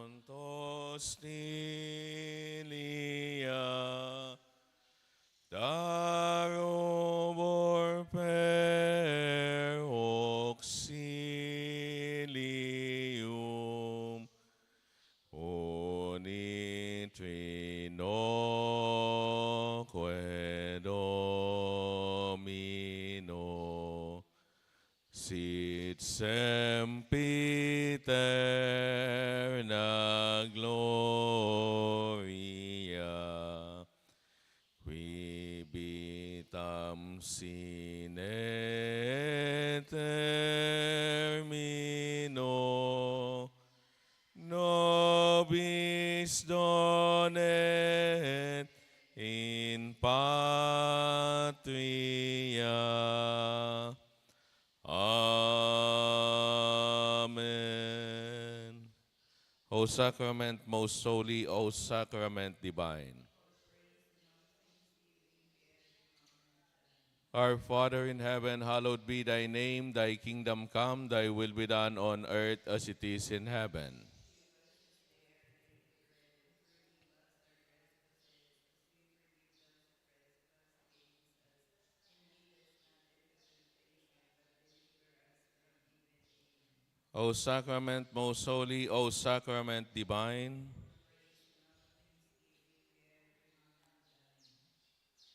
Fontos Nilia Darobor per auxilium Unitrinoque Domino sit sempiterna gloria qui vitam sine termino nobis donet in patria. Amen. O sacrament most holy, O sacrament divine. Our Father in heaven, hallowed be thy name, thy kingdom come, thy will be done on earth as it is in heaven. O sacrament most holy, O sacrament divine.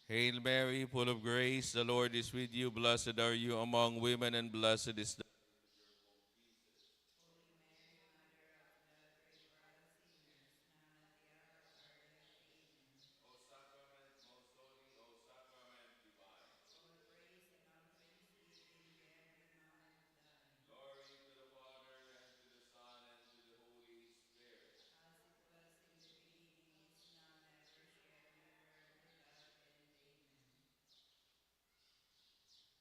Hail Mary, full of grace, the Lord is with you. Blessed are you among women, and blessed is the... O sacrament most holy,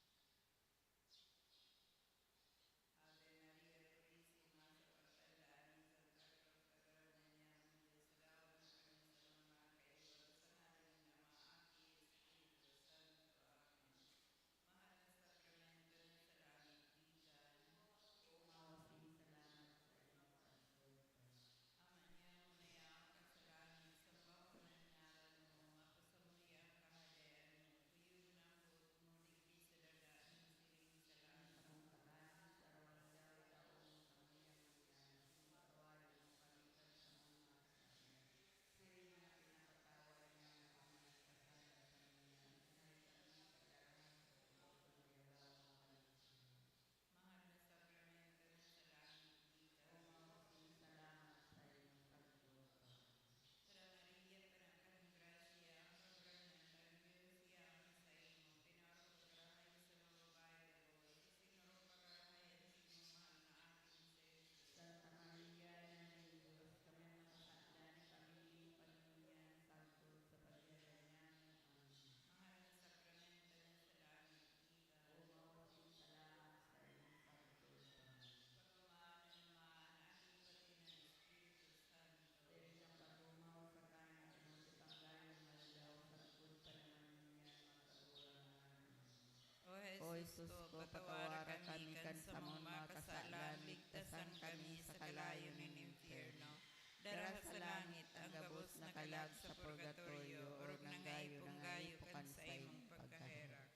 O sacrament divine. Glory to the Father, and to the Son, and to the Holy Spirit. O Jesus ko, patawara kami kan sa mga makasalan, ligtasan kami sa kalayo ng impyerno. Dara sa langit ang gabos na kalag sa purgatorio, orog ng gayo kan sa imong pagkaherak.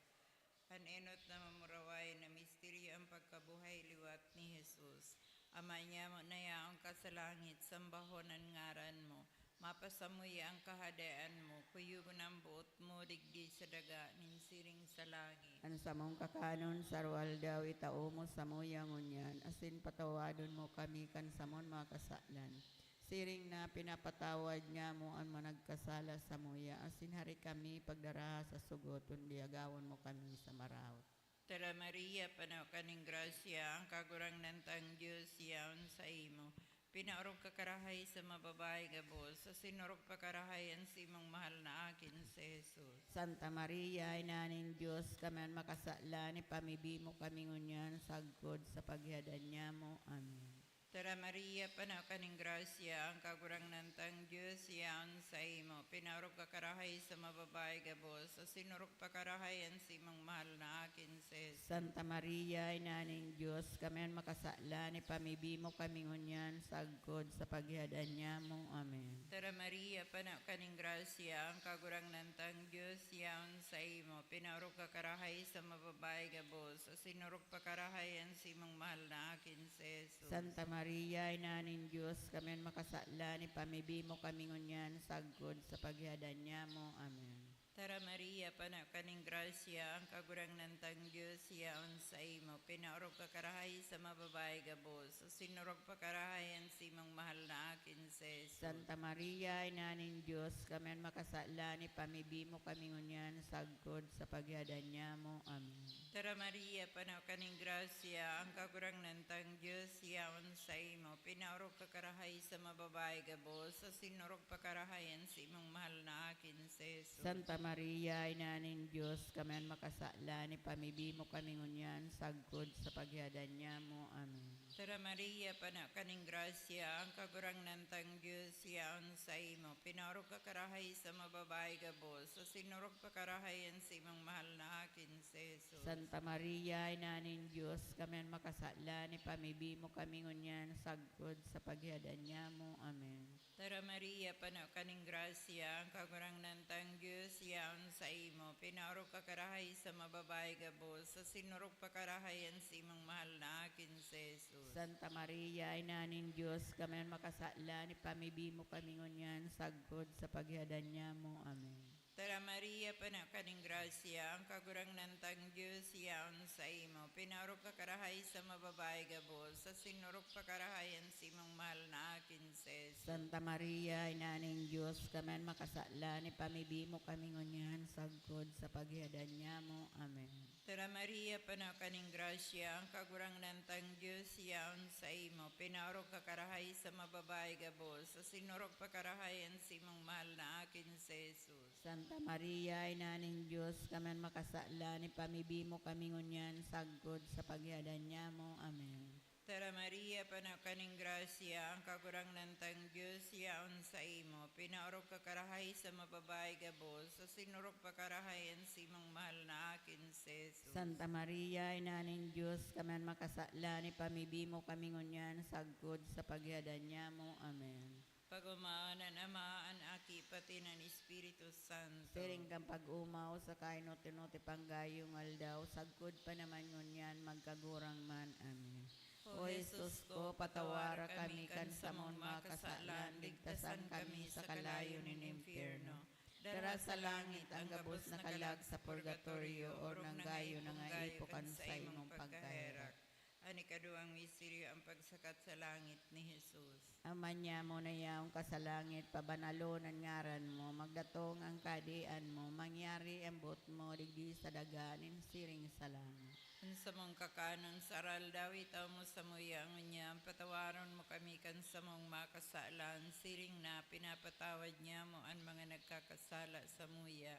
Hanenot na mamuraway na misteryo ang pagkabuhay liwat ni Jesus. Ama niya mo na yaong ka sa langit, sambahon ang ngaran mo. Mapasamuya ang kahadaan mo, kuyugon ang buot mo, digdi sa daga, ninsiring sa langit. Ano sa mong kakanon, sarwal daw itao mo sa moya ngunyan, asin patawadon mo kami kan sa mon mga kasalan. Siring na pinapatawad niya mo ang managkasala sa moya, asin hari kami pagdara sa sugoton, diagawon mo kami sa marawat. Tara Maria, panaw kaning grasya, ang kagurang nantang Diyos yaon sa imo. Pinaorog ka karahay sa mababae gabos, sa sinorog pa karahay ang simong mahal na akin si Jesus. Santa Maria, inaning Diyos, kami makasala ni pamibi mo kami ngunyan, sagkod sa paghihadan niya mo. Amen. Tara Maria, panaw kaning grasya, ang kagurang nantang Diyos yaon sa imo, pinarog ka karahay sa mababay gabos, sa sinurok pa karahayan si mang mahal na akin si Jesus. Santa Maria, Ina ng Diyos, kami ang makasala, ni pamibi mo kami ngunyan, sagkod sa paghihadan niya mo. Amen. Tara Maria, panak kaning grasya, ang kagurang nantang Diyos, yaon sa imo, pinarog ka karahay sa mababay gabos, sa sinurok pa karahayan si mang mahal na akin si Jesus. Santa Maria, Ina ng Diyos, kami ang makasala, ni pamibi mo kami ngunyan, sagkod sa paghihadan niya mo. Amen. Tara Maria, panak kaning grasya, ang kagurang nantang Diyos, yaon sa imo, pinarog ka karahay sa mababay gabos, sa sinurok pa karahayan si mang mahal na akin si Jesus. Santa Maria, Ina ng Diyos, kami ang makasala, ni pamibi mo kami ngunyan, sagkod sa paghihadan niya mo. Amen. Tara Maria, panak kaning grasya, ang kagurang nantang Diyos, yaon sa imo, pinarog ka karahay sa mababay gabos, sa sinurok pa karahayan si mang mahal na akin si Jesus. Santa Maria, Ina ng Diyos, kami ang makasala, ni pamibi mo kami ngunyan, sagkod sa paghihadan niya mo. Amen. Tara Maria, panak kaning grasya, ang kagurang nantang Diyos, yaon sa imo, pinarog ka karahay sa mababay gabos, sa sinurok pa karahayan si mang mahal na akin si Jesus. Santa Maria, Ina ng Diyos, kami ang makasala, ni pamibi mo kami ngunyan, sagkod sa paghihadan niya mo. Amen. Tara Maria, panak kaning grasya, ang kagurang nantang Diyos, yaon sa imo, pinarog ka karahay sa mababay gabos, sa sinurok pa karahayan si mang mahal na akin si Jesus. Santa Maria, Ina ng Diyos, kami ang makasala, ni pamibi mo kami ngunyan, sagkod sa paghihadan niya mo. Amen. Tara Maria, panak kaning grasya, ang kagurang nantang Diyos, yaon sa imo, pinarog ka karahay sa mababay gabos, sa sinurok pa karahayan si mang mahal na akin si Jesus. Santa Maria, Ina ng Diyos, kami ang makasala, ni pamibi mo kami ngunyan, sagkod sa paghihadan niya mo. Amen. Tara Maria, panak kaning grasya, ang kagurang nantang Diyos, yaon sa imo, pinarog ka karahay sa mababay gabos, sa sinurok pa karahayan si mang mahal na akin si Jesus. Santa Maria, Ina ng Diyos, kami ang makasala, ni pamibi mo kami ngunyan, sagkod sa paghihadan niya mo. Amen. Tara Maria, panak kaning grasya, ang kagurang nantang Diyos, yaon sa imo, pinarog ka karahay sa mababay gabos, sa sinurok pa karahayan si mang mahal na akin si Jesus. Santa Maria, Ina ng Diyos, kami ang makasala, ni pamibi mo kami ngunyan, sagkod sa paghihadan niya mo. Amen. Pagumaanan amaan aki pati ng Espiritu Santo. Siring kang pag-umaw sa kainoti-noti panggayong aldaw, sagkod pa naman ngunyan, magkagurang man. Amen. O Jesus ko, patawara kami kan sa mong mga kasalan, ligtasan kami sa kalayo ng impyerno. Dara sa langit ang gabos na kalag sa purgatorio, or nang gayo na nga ipukan sa imong pagkahirak. Ani kaduang misteryo ang pagsakat sa langit ni Jesus. Amanya mo na yaong kasalangit, pabanalo ng ngaran mo, magdatong ang kadian mo, mangyari ang bot mo, digdi sa daganin, siring sa langit. Ang sa mong kakanon sa aral daw itaw mo sa muyang niya, patawaron mo kami kan sa mong makasalan, siring na pinapatawad niya mo ang mga nagkakasala sa muya.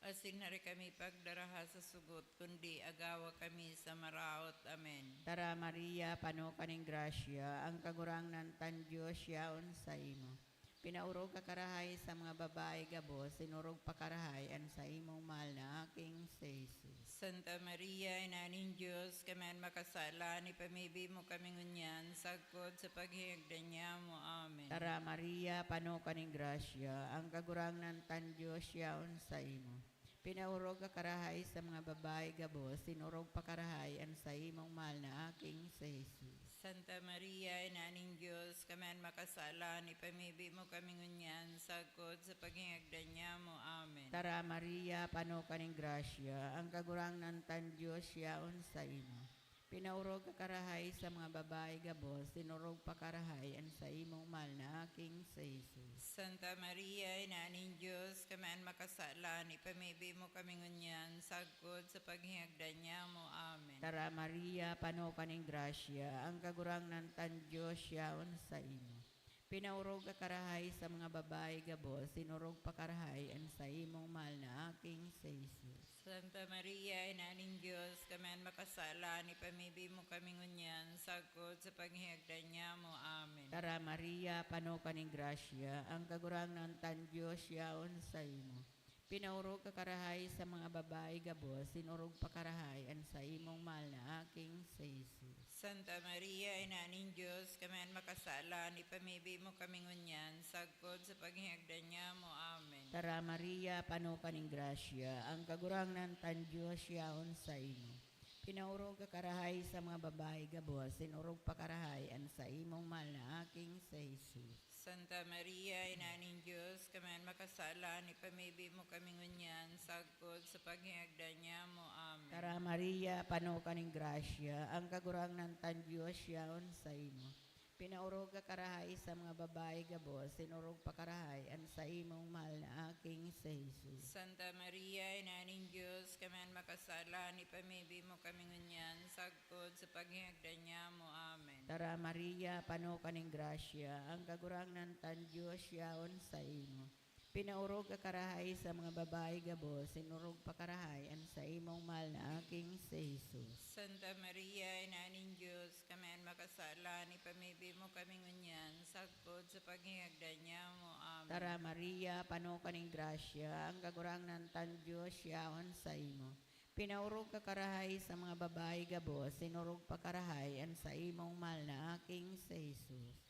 Asin na rin kami pagdaraha sa sugot, kundi agawa kami sa maraot. Amen. Tara Maria, pano kaning grasya, ang kagurang ng tan Diyos yaon sa imo. Pinaurog ka karahay sa mga babae gabos, sinurog pa karahay an sa imong mahal na aking si Jesus. Santa Maria, Inaning Diyos, kaman makasala, ni pamibi mo kami ngunyan, sagkod sa paghihigdan niya mo. Amen. Tara Maria, pano kaning grasya, ang kagurang ng tan Diyos yaon sa imo. Pinaurog ka karahay sa mga babae gabos, sinurog pa karahay an sa imong mahal na aking si Jesus. Santa Maria, Inaning Diyos, kaman makasala, ni pamibi mo kami ngunyan, sagkod sa paghihigdan niya mo. Amen. Tara Maria, pano kaning grasya, ang kagurang ng tan Diyos yaon sa imo. Pinaurog ka karahay sa mga babae gabos, sinurog pa karahay an sa imong mahal na aking si Jesus. Santa Maria, Inaning Diyos, kaman makasala, ni pamibi mo kami ngunyan, sagkod sa paghihigdan niya mo. Amen. Tara Maria, pano kaning grasya, ang kagurang ng tan Diyos yaon sa imo. Pinaurog ka karahay sa mga babae gabos, sinurog pa karahay ang sa imong mahal na aking sa Jesus. Santa Maria, Ina ng Diyos, kami makasala, ni pamibi mo kami ngunyan, sagkod sa paghihagdan niya mo. Amen. Tara Maria, pano ka ning grasya, ang kagurang ng tan Diyos yaon sa imo. Pinaurog ka karahay sa mga babae gabos, sinurog pa karahay ang sa imong mahal na aking sa Jesus. Santa Maria, Ina ng Diyos, kami makasala, ni pamibi mo kami ngunyan, sagkod sa paghihagdan niya mo. Amen. Tara Maria, pano ka ning grasya, ang kagurang ng tan Diyos yaon sa imo. Pinaurog ka karahay sa mga babae gabos, sinurog pa karahay ang sa imong mahal na aking sa Jesus. Santa Maria, Ina ng Diyos, kami makasala, ni pamibi mo kami ngunyan, sagkod sa paghihagdan niya mo. Amen. Tara Maria, pano ka ning grasya, ang kagurang ng tan Diyos yaon sa imo. Pinaurog ka karahay sa mga babae gabos, sinurog pa karahay ang sa imong mahal na aking sa Jesus. Santa Maria, Ina ng Diyos, kami makasala, ni pamibi mo kami ngunyan, sagkod sa paghihagdan niya mo. Amen. Tara Maria, pano ka ning grasya, ang kagurang ng tan Diyos yaon sa imo. Pinaurog ka karahay sa mga babae gabos, sinurog pa karahay ang sa imong mahal na aking sa Jesus. Santa Maria, Ina ng Diyos, kami makasala, ni pamibi mo kami ngunyan, sagkod sa paghihagdan niya mo. Amen. Tara Maria, pano ka ning grasya, ang kagurang ng tan Diyos yaon sa imo. Pinaurog ka karahay sa mga babae gabos, sinurog pa karahay ang sa imong mahal na aking sa Jesus.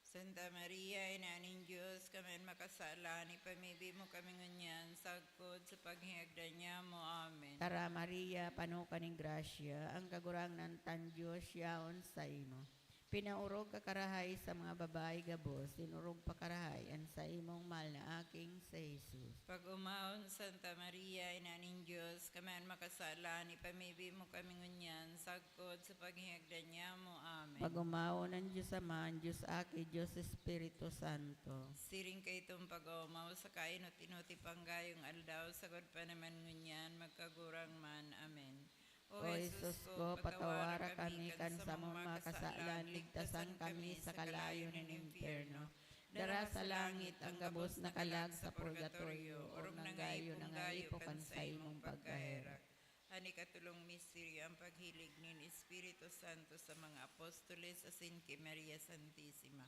Santa Maria, Ina ng Diyos, kami makasala, ni pamibi mo kami ngunyan, sagkod sa paghihagdan niya mo. Amen. Tara Maria, pano ka ning grasya, ang kagurang ng tan Diyos yaon sa imo. Pinaurog ka karahay sa mga babae gabos, sinurog pa karahay ang sa imong mahal na aking sa Jesus. Pag umahon, Santa Maria, Ina ng Diyos, kami makasala, ni pamibi mo kami ngunyan, sagkod sa paghihagdan niya mo. Amen. Pagumaw ng Diyos Ama, Diyos Aki, Diyos Espiritu Santo. Siring kay itong pag-umaw sa kainot-inuti panggayong aldaw, sagod pa naman ngunyan, magkagurang man. Amen. O Jesus ko, patawara kami kan sa mga kasalan, ligtasan kami sa kalayo ng impyerno. Dara sa langit ang gabos na kalag sa purgatorio, o nanggayo ng alipo kan sa imong pagkahera. Ani katulong misteryo ang paghilig nin Espiritu Santo sa mga apostoles asin kay Maria Santissima.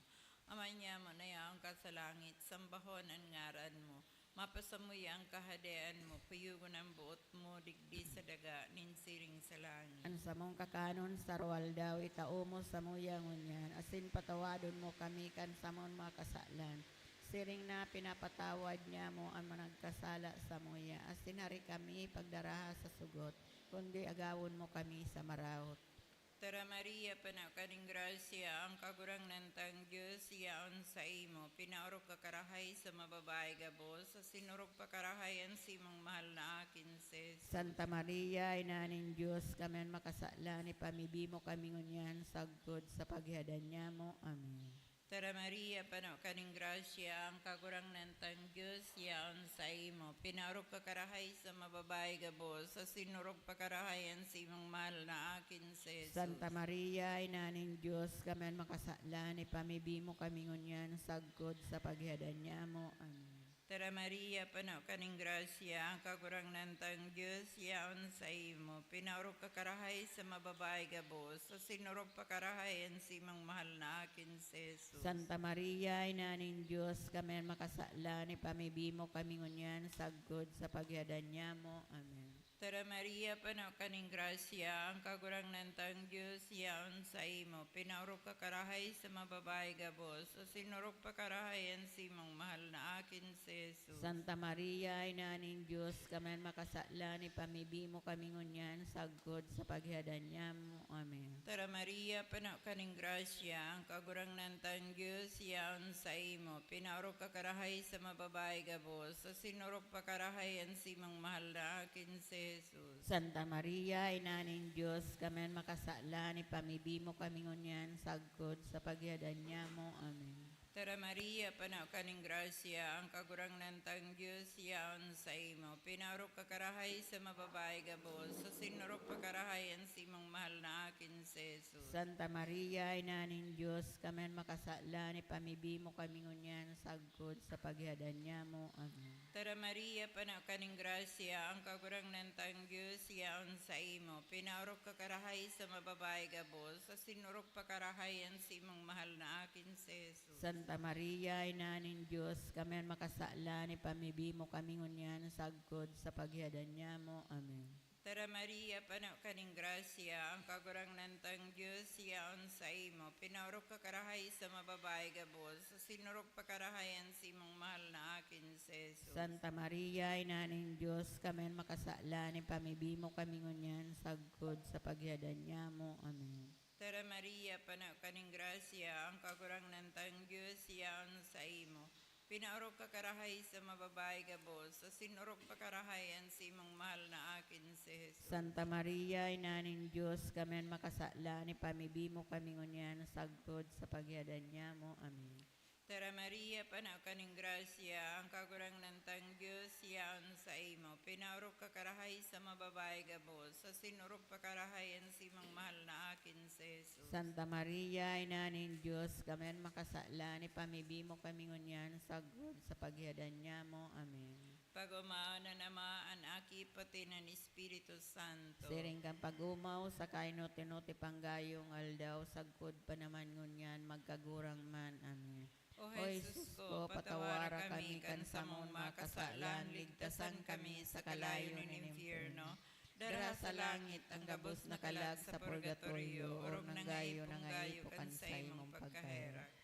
Ama niya mo na yaong ka sa langit, sambahon ang ngaran mo. Mapasamuya ang kahadean mo, payugon ang buot mo, digdi sa daga, ninsiring sa langit. Ang samong kakanon sa ruwal daw, itao mo sa muyang unyan, asin patawadon mo kami kan samon mga kasalan. Siring na pinapatawad niya mo ang managkasala sa muya, asin hari kami pagdaraha sa sugot, kundi agawon mo kami sa marawot. Tara Maria, panakaning grasya, ang kagurang nantang Diyos, yaon sa imo. Pinaurok ka karahay sa mababae gabos, sa sinurok pa karahay ang simang mahal na akin ses. Santa Maria, Ina ng Diyos, kami ang makasala, ni pamibi mo kami ngunyan, sagkod sa paghadan niya mo. Amen. Tara Maria, panakaning grasya, ang kagurang nantang Diyos, yaon sa imo. Pinaurok ka karahay sa mababae gabos, sa sinurok pa karahay ang simang mahal na akin ses. Santa Maria, Ina ng Diyos, kami ang makasala, ni pamibi mo kami ngunyan, sagkod sa paghadan niya mo. Amen. Tara Maria, panakaning grasya, ang kagurang nantang Diyos, yaon sa imo. Pinaurok ka karahay sa mababae gabos, sa sinurok pa karahay ang simang mahal na akin si Jesus. Santa Maria, Ina ng Diyos, kami ang makasala, ni pamibi mo kami ngunyan, sagkod sa paghadan niya mo. Amen. Tara Maria, panakaning grasya, ang kagurang nantang Diyos, yaon sa imo. Pinaurok ka karahay sa mababae gabos, sa sinurok pa karahay ang simang mahal na akin si Jesus. Santa Maria, Ina ng Diyos, kami ang makasala, ni pamibi mo kami ngunyan, sagkod sa paghadan niya mo. Amen. Tara Maria, panakaning grasya, ang kagurang nantang Diyos, yaon sa imo. Pinaurok ka karahay sa mababae gabos, sa sinurok pa karahay ang simang mahal na akin si Jesus. Santa Maria, Ina ng Diyos, kami ang makasala, ni pamibi mo kami ngunyan, sagkod sa paghadan niya mo. Amen. Tara Maria, panaw kaning grasya, ang kagurangnan tang Diyos, yaon sa imo. Pinarok kakarahay sa mababay gabos, sa sinurok pakarahayan si mong mahal na akin si Jesus. Santa Maria, Ina ning Diyos, kamen makasala ni pamibi mo kami ngunyan sagkod sa paghadan niya mo. Amen. Tara Maria, panaw kaning grasya, ang kagurangnan tang Diyos, yaon sa imo. Pinarok kakarahay sa mababay gabos, sa sinurok pakarahayan si mong mahal na akin si Jesus. Santa Maria, Ina ning Diyos, kamen makasala ni pamibi mo kami ngunyan sagkod sa paghadan niya mo. Amen. Tara Maria, panaw kaning grasya, ang kagurangnan tang Diyos, yaon sa imo. Pinarok kakarahay sa mababay gabos, sa sinurok pakarahayan si mong mahal na akin si Jesus. Santa Maria, Ina ning Diyos, kamen makasala ni pamibi mo kami ngunyan sagkod sa paghadan niya mo. Amen. Tara Maria, panaw kaning grasya, ang kagurangnan tang Diyos, yaon sa imo. Pinaorok kakarahay sa mababay gabos, sa sinurok pakarahayan si mong mahal na akin si Jesus. Santa Maria, Ina ning Diyos, kamen makasala ni pamibi mo kami ngunyan sagkod sa paghadan niya mo. Amen. Tara Maria, panaw kaning grasya, ang kagurangnan tang Diyos, yaon sa imo. Pinaorok kakarahay sa mababay gabos, sa sinurok pakarahayan si mong mahal na akin si Jesus. Santa Maria, Ina ning Diyos, kamen makasala ni pamibi mo kami ngunyan sagkod sa paghadan niya mo. Amen. Pag-umaan na namaan aki pati ng Espiritu Santo. Siring kang pag-umaw sa kainoti-noti panggayong aldaw, sagkod pa naman ngunyan magkagurang man. Amen. O Jesus ko, patawara kami kan sa mong makasalan, ligtasan kami sa kalayo ng impyerno. Dara sa langit ang gabos na kalag sa purgatorio, orog ng gayo kan sa imong pagkaherak.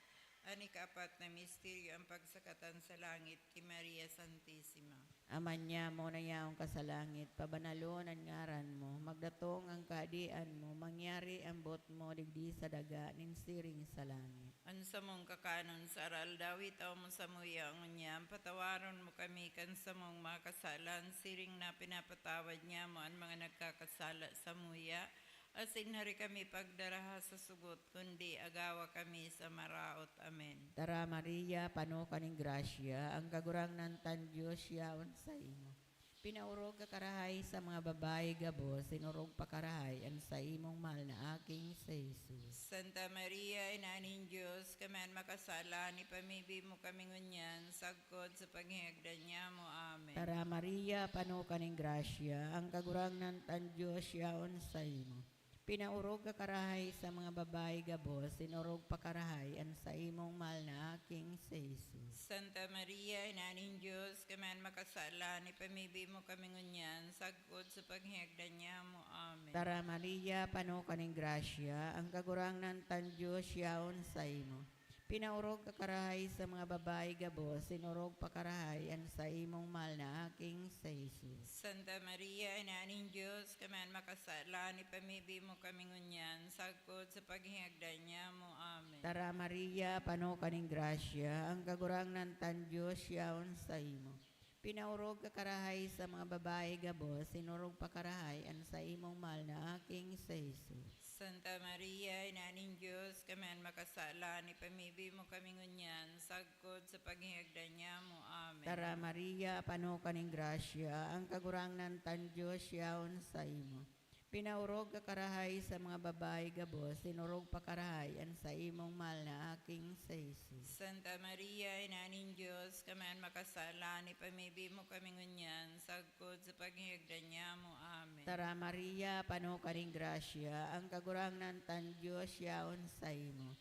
Ani kaapat na misteryo ang pagsakatan sa langit kay Maria Santissima. Aman niya mo na yaong kasalangit, pabanalon ang ngaran mo, magdatong ang kaadian mo, mangyari ang bot mo, digdi sa daga, nin siring sa langit. Ansa mong kakanon sa aral, dawit aw mo sa muya ang unyam, patawaron mo kami kan sa mong makasalan, siring na pinapatawad niya mo ang mga nagkakasala sa muya, asin hari kami pagdaraha sa sugot, kundi agawa kami sa maraot. Amen. Tara Maria, pano kaning grasya, ang kagurangnan tan Diyos yaon sa imo. Pinaurog ka karahay sa mga babae gabo, sinurog pa karahay ang sa imong mahal na aking sa Jesus. Santa Maria, Inaning Diyos, kaman makasala, ni pamibi mo kami ngunyan, sagkod sa paghihagdan niya mo. Amen. Tara Maria, pano kaning grasya, ang kagurangnan tan Diyos yaon sa imo. Pinaurog ka karahay sa mga babae gabo, sinurog pa karahay ang sa imong mahal na aking sa Jesus. Santa Maria, Inaning Diyos, kaman makasala, ni pamibi mo kami ngunyan, sagkod sa paghihagdan niya mo. Amen. Tara Maria, pano kaning grasya, ang kagurangnan tan Diyos yaon sa imo. Pinaurog ka karahay sa mga babae gabo, sinurog pa karahay ang sa imong mahal na aking sa Jesus. Santa Maria, Inaning Diyos, kaman makasala, ni pamibi mo kami ngunyan, sagkod sa paghihagdan niya mo. Amen. Tara Maria, pano kaning grasya, ang kagurangnan tan Diyos yaon sa imo. Pinaurog ka karahay sa mga babae gabo, sinurog pa karahay ang sa imong mahal na aking sa Jesus. Santa Maria, Inaning Diyos, kaman makasala, ni pamibi mo kami ngunyan, sagkod sa paghihagdan niya mo. Amen. Tara Maria, pano kaning grasya, ang kagurangnan tan Diyos yaon sa imo. Pinaurog ka karahay sa mga babae gabo, sinurog pa karahay ang sa imong mahal na aking sa Jesus. Santa Maria, Inaning Diyos, kaman makasala, ni pamibi mo kami ngunyan, sagkod sa paghihagdan niya mo. Amen. Tara Maria, pano kaning grasya, ang kagurangnan tan Diyos yaon sa imo.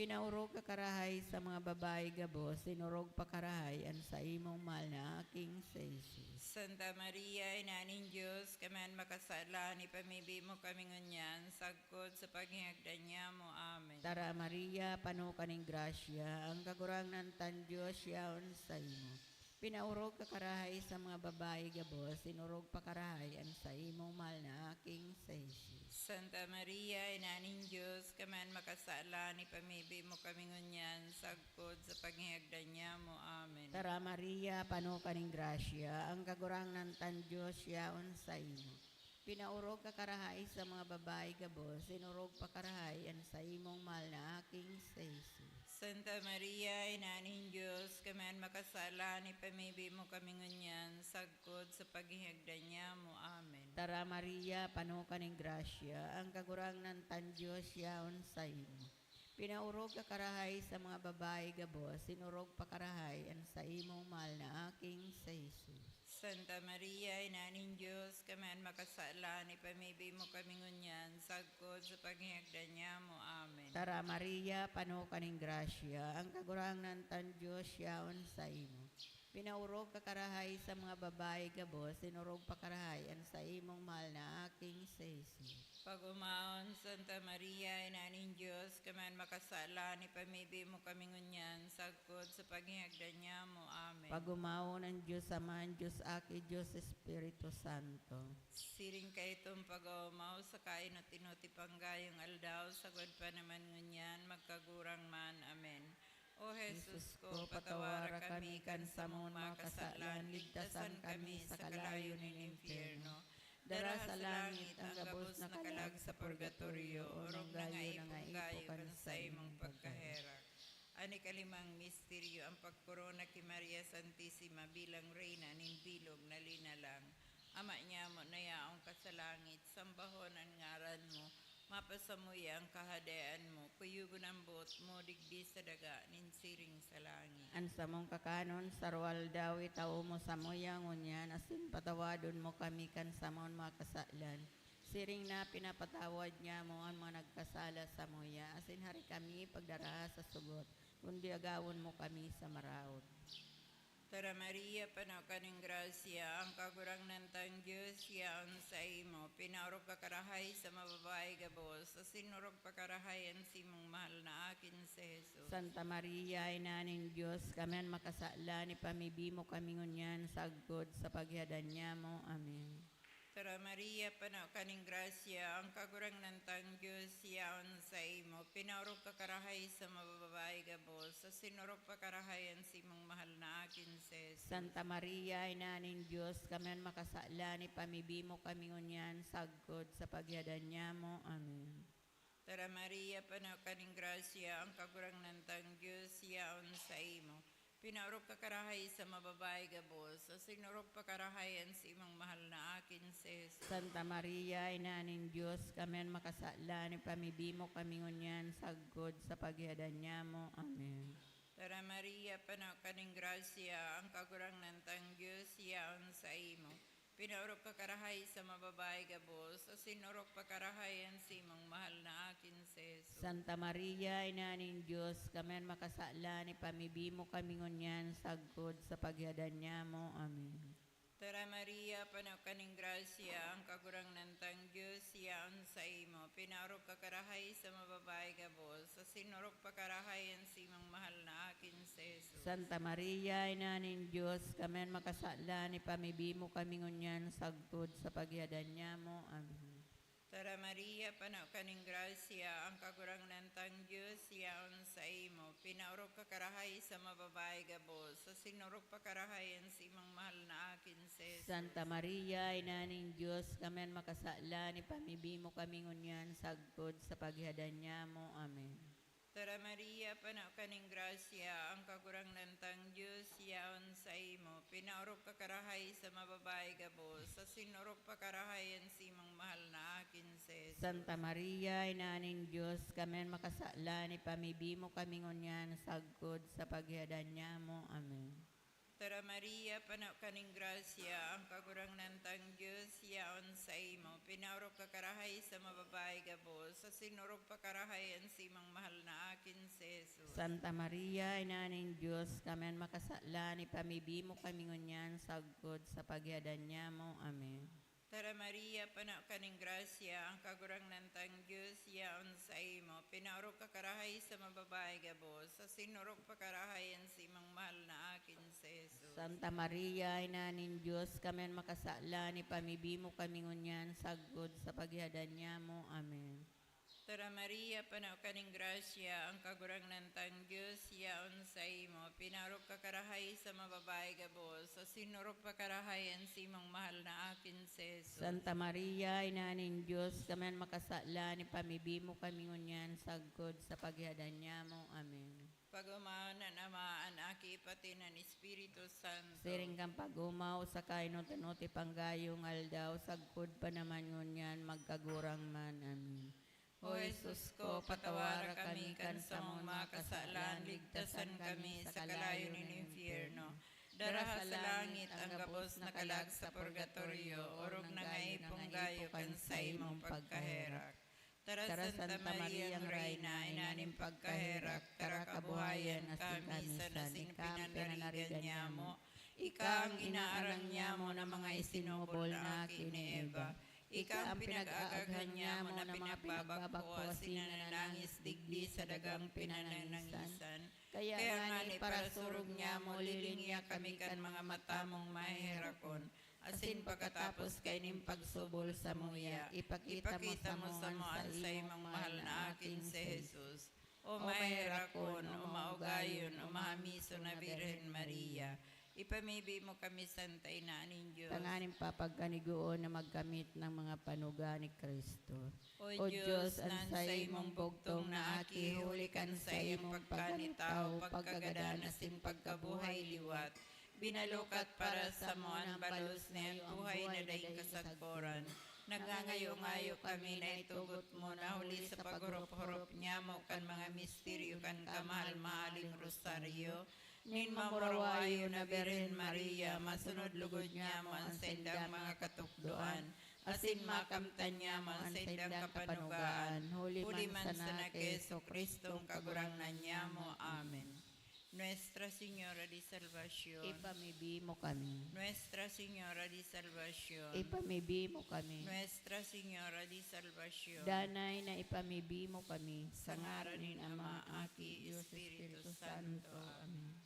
Pinaurog ka karahay sa mga babae gabo, sinurog pa karahay ang sa imong mahal na aking sa Jesus. Santa Maria, Inaning Diyos, kaman makasala, ni pamibi mo kami ngunyan, sagkod sa paghihagdan niya mo. Amen. Tara Maria, pano kaning grasya, ang kagurangnan tan Diyos yaon sa imo. Pinaurog ka karahay sa mga babae gabo, sinurog pa karahay ang sa imong mahal na aking sa Jesus. Santa Maria, Inaning Diyos, kaman makasala, ni pamibi mo kami ngunyan, sagkod sa paghihagdan niya mo. Amen. Tara Maria, pano kaning grasya, ang kagurangnan tan Diyos yaon sa imo. Pinaurog ka karahay sa mga babae gabo, sinurog pa karahay ang sa imong mahal na aking sa Jesus. Santa Maria, Ina ng Diyos, kaman makasala, ni pamibi mo kami ngunyan, sagkod sa paghihagdan niya mo. Amen. Tara Maria, panuka ning grasya, ang kagurang ng tan Diyos yaon sa imo. Pinaurog ka karahay sa mga babae gabos, sinurog pa karahay, ang sa imong mahal na aking sa Jesus. Santa Maria, Ina ng Diyos, kaman makasala, ni pamibi mo kami ngunyan, sagkod sa paghihagdan niya mo. Amen. Tara Maria, panuka ning grasya, ang kagurang ng tan Diyos yaon sa imo. Pinaurog ka karahay sa mga babae gabos, sinurog pa karahay, ang sa imong mahal na aking sa Jesus. Pagumaon, Santa Maria, Ina ng Diyos, kaman makasala, ni pamibi mo kami ngunyan, sagkod sa paghihagdan niya mo. Amen. Pagumaw ng Diyos Ama, Diyos Aki, Diyos Espiritu Santo. Siring kay itong pag-umaw sa kain at tinuti panggayong aldaw, sagod pa naman ngunyan, magkagurang man. Amen. O Jesus ko, patawara kami kan sa mong makasalan, ligtasan kami sa kalayo ng impyerno. Dara sa langit ang gabos na kalag sa purgatorio, orong na nga ipunggayo kan sa imong pagkahera. Ani kalimang misteryo ang pagkorona kay Maria Santissima bilang reyna nin bilog na linalang. Ama niya mo na yaong kasalangit, sambahon ang ngaran mo, mapasamuya ang kahadayaan mo, kuyugon ang buot mo, digdi sa daga, nin siring sa langit. An sa mong kakanon, sarwal daw itaw mo sa moyang unyan, asin patawadon mo kami kan sa mong mga kasalan. Siring na pinapatawad niya mo ang mga nagkasala sa moya, asin hari kami pagdara sa sugot, kundi agawon mo kami sa maraod. Tara Maria, panaw ka ng grasya, ang kagurang nantang Diyos, yaon sa imo, pinaurog ka karahay sa mababae gabos, sa sinurog pa karahayan si mong mahal na akin sa Jesus. Santa Maria, Ina ng Diyos, kamen makasala ni pamibi mo kami ngunyan, sagod sa paghadan niya mo. Amen. Tara Maria, panaw ka ng grasya, ang kagurang nantang Diyos, yaon sa imo, pinaurog ka karahay sa mababae gabos, sa sinurog pa karahayan si mong mahal na akin sa Jesus. Santa Maria, Ina ng Diyos, kamen makasala ni pamibi mo kami ngunyan, sagod sa paghadan niya mo. Amen. Tara Maria, panaw ka ng grasya, ang kagurang nantang Diyos, yaon sa imo, pinaurog ka karahay sa mababae gabos, sa sinurog pa karahayan si imong mahal na akin sa Jesus. Santa Maria, Ina ng Diyos, kamen makasala ni pamibi mo kami ngunyan, sagod sa paghadan niya mo. Amen. Tara Maria, panaw ka ng grasya, ang kagurang nantang Diyos, yaon sa imo, pinaurog ka karahay sa mababae gabos, sa sinurog pa karahayan si imong mahal na akin sa Jesus. Santa Maria, Ina ng Diyos, kamen makasala ni pamibi mo kami ngunyan, sagod sa paghadan niya mo. Amen. Tara Maria, panaw ka ng grasya, ang kagurang nantang Diyos, yaon sa imo, pinaurog ka karahay sa mababae gabos, sa sinurog pa karahayan si imong mahal na akin sa Jesus. Santa Maria, Ina ng Diyos, kamen makasala ni pamibi mo kami ngunyan, sagod sa paghadan niya mo. Amen. Tara Maria, panaw ka ng grasya, ang kagurang nantang Diyos, yaon sa imo, pinaurog ka karahay sa mababae gabos, sa sinurog pa karahayan si imong mahal na akin sa Jesus. Santa Maria, Ina ng Diyos, kamen makasala ni pamibi mo kami ngunyan, sagod sa paghadan niya mo. Amen. Tara Maria, panaw ka ng grasya, ang kagurang nantang Diyos, yaon sa imo, pinaurog ka karahay sa mababae gabos, sa sinurog pa karahayan si imong mahal na akin sa Jesus. Santa Maria, Ina ng Diyos, kamen makasala ni pamibi mo kami ngunyan, sagod sa paghadan niya mo. Amen. Tara Maria, panaw ka ng grasya, ang kagurang nantang Diyos, yaon sa imo, pinaurog ka karahay sa mababae gabos, sa sinurog pa karahayan si imong mahal na akin sa Jesus. Santa Maria, Ina ng Diyos, kamen makasala ni pamibi mo kami ngunyan, sagod sa paghadan niya mo. Amen. Tara Maria, panaw ka ng grasya, ang kagurang nantang Diyos, yaon sa imo, pinaurog ka karahay sa mababae gabos, sa sinurog pa karahayan si imong mahal na akin sa Jesus. Santa Maria, Ina ng Diyos, kamen makasala ni pamibi mo kami ngunyan, sagod sa paghadan niya mo. Amen. Tara Maria, panaw ka ng grasya, ang kagurang nantang Diyos, yaon sa imo, pinaurog ka karahay sa mababae gabos, sa sinurog pa karahayan si imong mahal na akin sa Jesus. Santa Maria, Ina ng Diyos, kamen makasala ni pamibi mo kami ngunyan, sagod sa paghadan niya mo. Amen. Pagumaw na namaan aki pati ng Espiritu Santo. Siring kang pagumaw sa kainutan-uti panggayong aldaw, sagkod pa naman ngunyan, magkagurang man. Amen. O Jesus ko, patawara kami kan sa mga kasalan, ligtasan kami sa kalayo ng impyerno. Daraha sa langit ang gabos na kalag sa purgatorio, orog na ngay punggayo kan sa imong pagkaherak. Tara Santa Maria ang Reyna, inanim pagkaherak, tara kabuhayan kami sa nasing pinanarigan niya mo. Ika ang inaarang niya mo na mga isinubol na akin ni Eva. Ika ang pinag-aaghan niya mo na pinagbabagpo, sinanangis digdi sa dagang pinananangisan. Kaya nga ni para surog niya mo, lilinya kami kan mga mata mong mahiherakon. Asin pagkatapos kay ning pagsubol sa muya, ipakita mo sa moan sa imong mahal na akin si Jesus. O mahiherakon, o maugayon, o mahamiso na Birhen Maria. Ipamibi mo kami Santa Inaanin Diyos. Tanganing papagkaniguon na magkamit ng mga panuga ni Kristo. O Diyos, nan sa imong bugtong na aki, hulikan sa imong pagkanitaw, pagkagadanas in pagkabuhay liwat. Binalukat para sa moan balos na yan, buhay na daing kasagporan. Nagangayo-ngayo kami na itugot mo na huli sa paghurup-hurup niya mo kan mga misteryo kan kamahal-mahaling rosaryo. Nin mamurawayo na Birhen Maria, masunod lugod niya mo ang sendang mga katukdoan. Asin makamtan niya mo ang sendang kapanugaan. Huli man sa nakeso Kristong kagurangnan niya mo. Amen. Nuestra Señora de Salvación. Ipamibi mo kami. Nuestra Señora de Salvación. Ipamibi mo kami. Nuestra Señora de Salvación. Danay na ipamibi mo kami. Sa ngaran ni Ama, Aki, Espiritu Santo. Amen.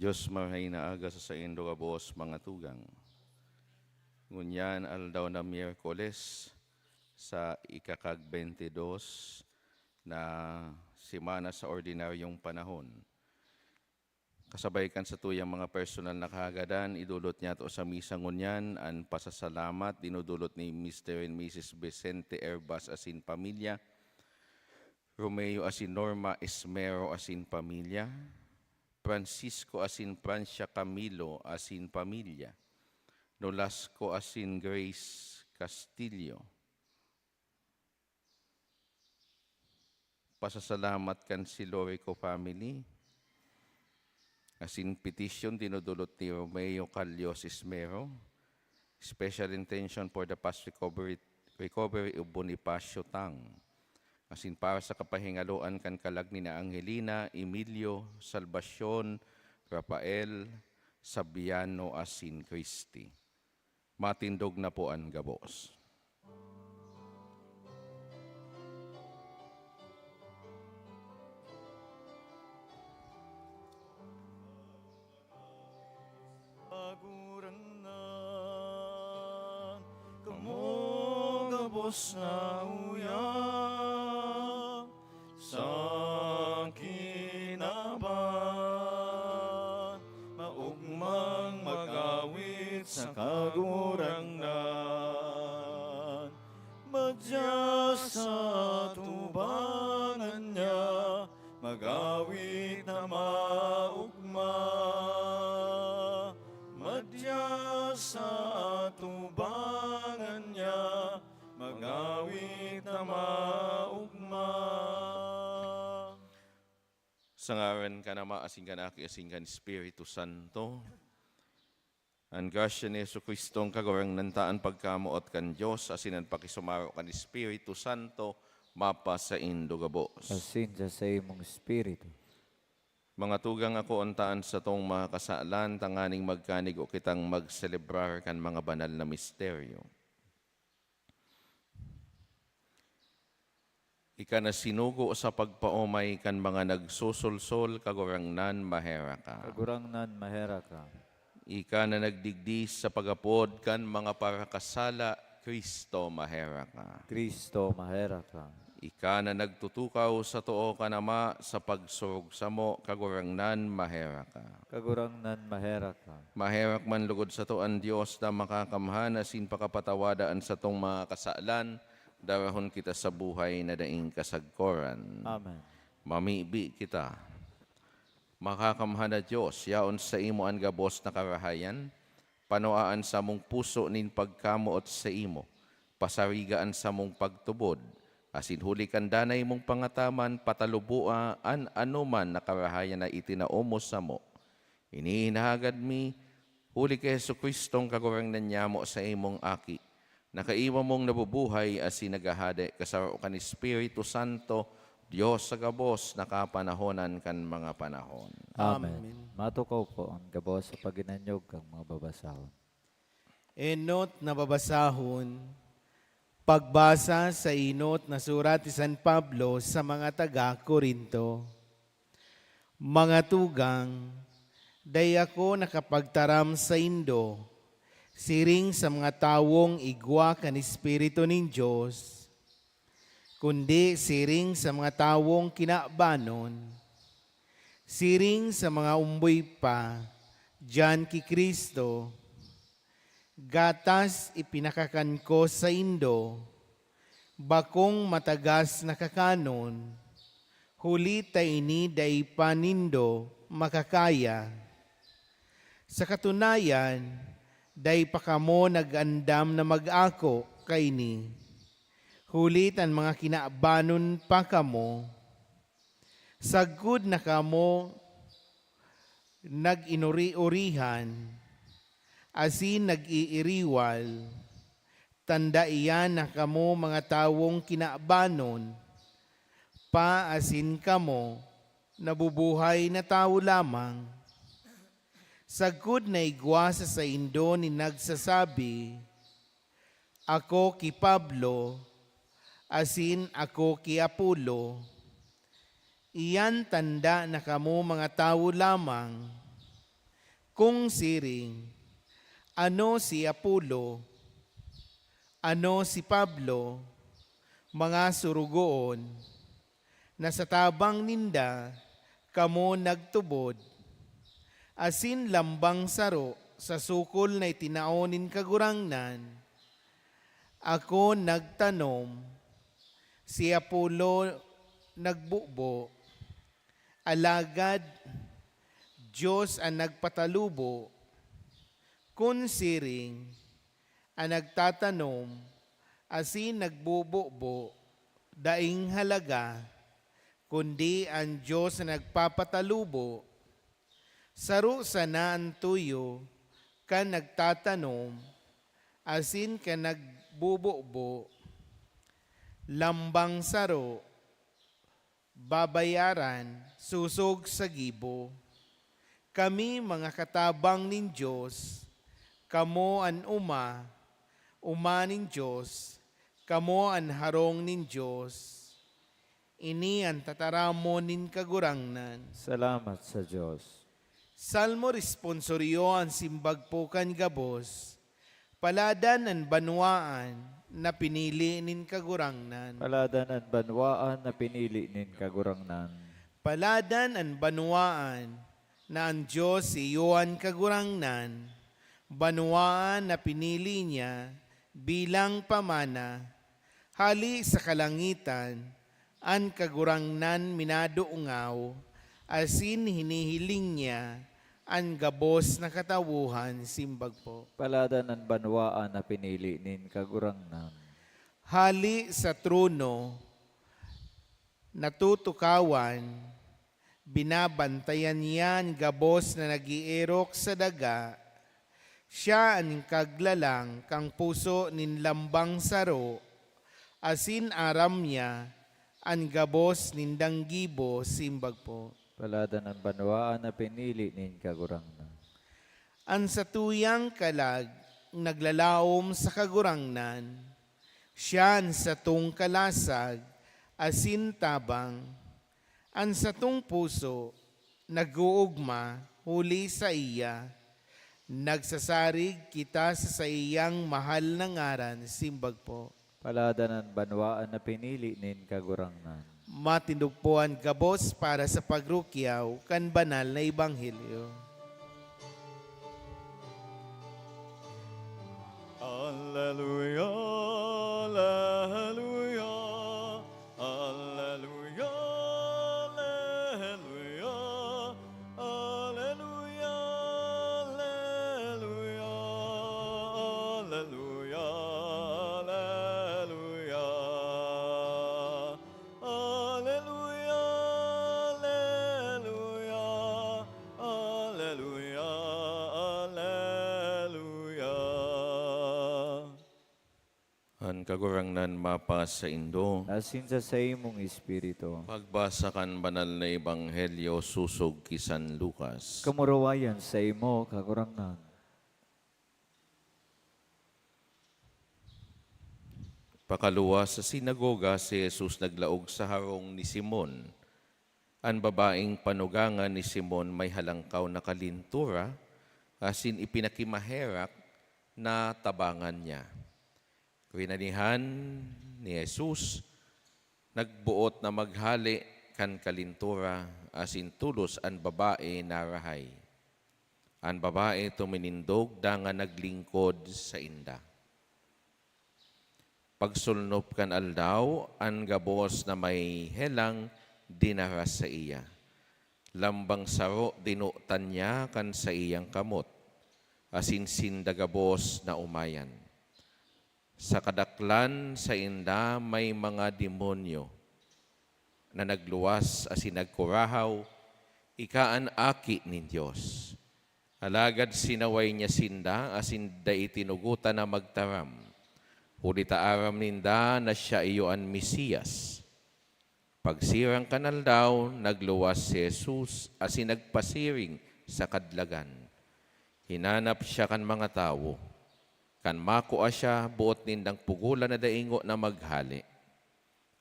Diyos mahay na aga sa indo kabos mga tugang. Ngunyan aldaw na Miyerkules sa ikakag 22 na simana sa ordinaryong panahon. Kasabay kan sa tuyang mga personal na kahagadan, idulot niya to sa misa ngunyan ang pasasalamat dinudulot ni Mr. and Mrs. Vicente Herbas asin pamilya, Romeo asin Norma Esmero asin pamilya, Francisco asin Francia Camilo asin pamilya, Nolasco asin Grace Castillo. Pasasalamat kan si Lorico family. Asin petition dinudulot ni Romeo Calios Esmero. Special intention for the past recovery of Bonifacio Tang. Asin para sa kapahingaloan kan kalag ni na Angelina, Emilio, Salvacion, Rafael, Sabiano asin Christi. Matindog na po ang gabos. Diyos na uyang sa kinaban, maugmang magawit sa kagurangnan. Madya sa tubangan niya, magawit na maugma. Madya sa tubangan niya, magawit na maugma. Sa ngaran ka na maasing kanaki, asing kan Espiritu Santo. Ang grasya ni Yesu Kristo ang kagawang nantaan pagkamuot kan Diyos, asinan pakisumaro kan Espiritu Santo, mapa sa indugabos. Asin sa imong espiritu. Mga tugang ako untaan sa tong mga kasalan, tanganing magkanig o kitang magselebrar kan mga banal na misteryo. Ika na sinugo sa pagpaumay kan mga nagsusulsol kagurangnan mahera ka. Kagurangnan mahera ka. Ika na nagdigdis sa pagapod kan mga parakasala, Kristo mahera ka. Kristo mahera ka. Ika na nagtutukaw sa tuo ka nama sa pagsurog sa mo, kagurangnan mahera ka. Kagurangnan mahera ka. Maherak man lugod sa tuan Diyos na makakamhan asin pakapatawadaan sa tong mga kasalan, darahon kita sa buhay na daing kasagkoran. Amen. Mamibi kita. Makakamhan na Diyos, yaon sa imo ang gabos na karahayan, panoaan sa mong puso nin pagkamuot sa imo, pasarigaan sa mong pagtubod, asin huli kandanay mong pangataman, patalubuan anuman na karahayan na itinaumos sa mo. Iniinahagad mi, huli kay Yesu Kristong kagurangnan niya mo sa imong aki, nakaiwa mong nabubuhay asin nagahade kasaro kan Espiritu Santo, Diyos sa gabos nakapanahonan kan mga panahon. Amen. Matukaw po ang gabos sa paginanyog kang mga babasahon. Enot na babasahon, pagbasa sa inot na surat ni San Pablo sa mga taga-Korinto. Mga tugang, day ako nakapagtaram sa Indo, siring sa mga tawong igwa kan Espiritu ning Diyos, kundi siring sa mga tawong kinabanon, siring sa mga umboy pa, diyan ki Kristo, gatas ipinakakan ko sa Indo, bakong matagas na kakanon, huli taini day panindo makakaya. Sa katunayan, day pa kamo nag-andam na mag-ako kaini, hulit ang mga kinaabanon pa kamo, sagud na kamo nag-inuri-urihan, asin nag-iiriwal, tanda iyan na kamo mga tawong kinaabanon, pa asin kamo, nabubuhay na tao lamang. Sagud na igwa sa Indo ni nagsasabi, ako ki Pablo, asin ako ki Apolo, iyan tanda na kamo mga tao lamang. Kung siring, ano si Apolo, ano si Pablo, mga surugoon, na sa tabang ninda kamo nagtubod, asin lambang saro sa sukol na itinaonin kagurangnan, ako nagtanom, si Apolo nagbubo, alagad Diyos ang nagpatalubo, kun siring ang nagtatanom, asin nagbububo, daing halaga, kundi ang Diyos ang nagpapatalubo, saro sana ang tuyo, ka nagtatanom, asin ka nagbububo, lambang saro, babayaran, susog sa gibo. Kami mga katabang nin Diyos, kamo an uma nin Diyos, kamo an harong nin Diyos. Ini ang tataramo nin kagurangnan. Salamat sa Diyos. Salmo responsoryo ang simbagpukan gabos, Paladan ang banwaan na pinili nin kagurangnan. Paladan ang banwaan na pinili nin kagurangnan. Paladan ang banwaan na ang Diyos iyuan kagurangnan, banwaan na pinili niya bilang pamana, hali sa kalangitan, ang kagurangnan minaduungaw, asin hinihiling niya, ang gabos na katawuhan, simbag po. Paladan ang banwaan na pinili nin kagurangnan. Hali sa trono, natutukawan, binabantayan niyan gabos na nagiirok sa daga, siya ang kaglalang kang puso nin lambang saro, asin aram niya, ang gabos nin danggibo, simbag po. Paladan ang banwaan na pinili nin kagurangnan. Ang satuyang kalag naglalaom sa kagurangnan, siyan sa tung kalasag, asin tabang, ang satong puso nag-uugma huli sa iya, nagsasarig kita sa iyang mahal na ngaran, simbag po. Paladan ang banwaan na pinili nin kagurangnan. Matindog po ang gabos para sa pagrukyaw kan banal na ebanghelyo. Alleluia, alleluia, alleluia, alleluia, alleluia, alleluia, alleluia, alleluia, alleluia, alleluia, alleluia, alleluia. Ang kagurangnan mapa sa Indo. Asin sa imong espiritu. Pagbasa kan banal na ebanghelyo susog kisan Lucas. Kamurawayan sa imo kagurangnan. Pakaluwa sa sinagoga si Jesus naglaog sa harong ni Simon. Ang babaeng panugangan ni Simon may halangkaw na kalintura, asin ipinakimaherak na tabangan niya. Winanihan ni Jesus, nagbuot na maghali kan kalintura, asin tulos ang babae narahay. Ang babae tuminindog da naglingkod sa inda. Pagsulnop kan aldaw, ang gabos na may helang dinaras sa iya. Lambang saro dinutan niya kan sa iyang kamot, asin sindagabos na umayan. Sa kadaklan sa inda may mga demonyo na nagluwas asin nagkurahaw, ikaan aki ni Diyos. Alagad sinaway niya sinda asin da itinugutan na magtaram. Hulita aram ninda na siya iyo ang Mesiyas. Pagsirang kanal daw, nagluwas si Jesus asin nagpasiring sa kadlagan. Hinanap siya kan mga tao. Kan makua siya, buot nindang pugulan na daingo na maghali.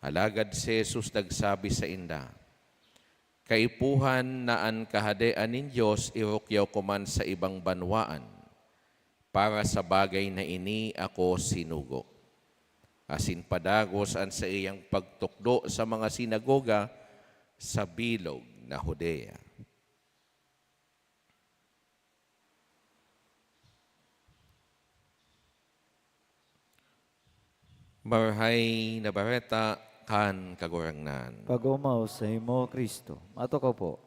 Alagad si Jesus nagsabi sa inda, kaipuhan na ang kahadean nin Diyos irukyaw ko man sa ibang banwaan, para sa bagay na ini ako sinugo. Asin padagos an sa iyang pagtukdo sa mga sinagoga sa bilog na Judea. Marhay na bareta kan kagurangnan. Pagumaw sa imo Kristo. Matukaw po.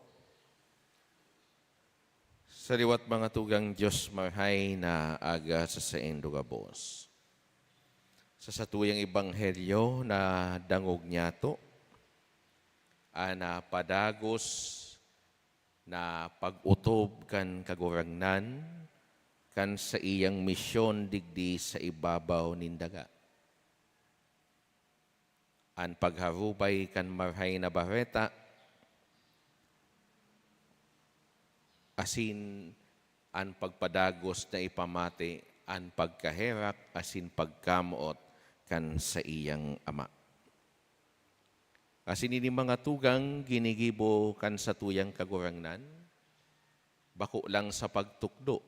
Sa liwat mga tugang Diyos marhay na aga sa saendo gabos. Sa satuyang ebanghelyo na dangog niyato, ana padagos na pag-utob kan kagurangnan kan sa iyang misyon digdi sa ibabaw nindaga. An pagharubay kan marhay na bareta, asin an pagpadagos na ipamati, an pagkaherak, asin pagkamuot kan sa iyang ama. Asin ini mga tugang ginigibo kan sa tuyang kagurangnan, bako lang sa pagtukdo,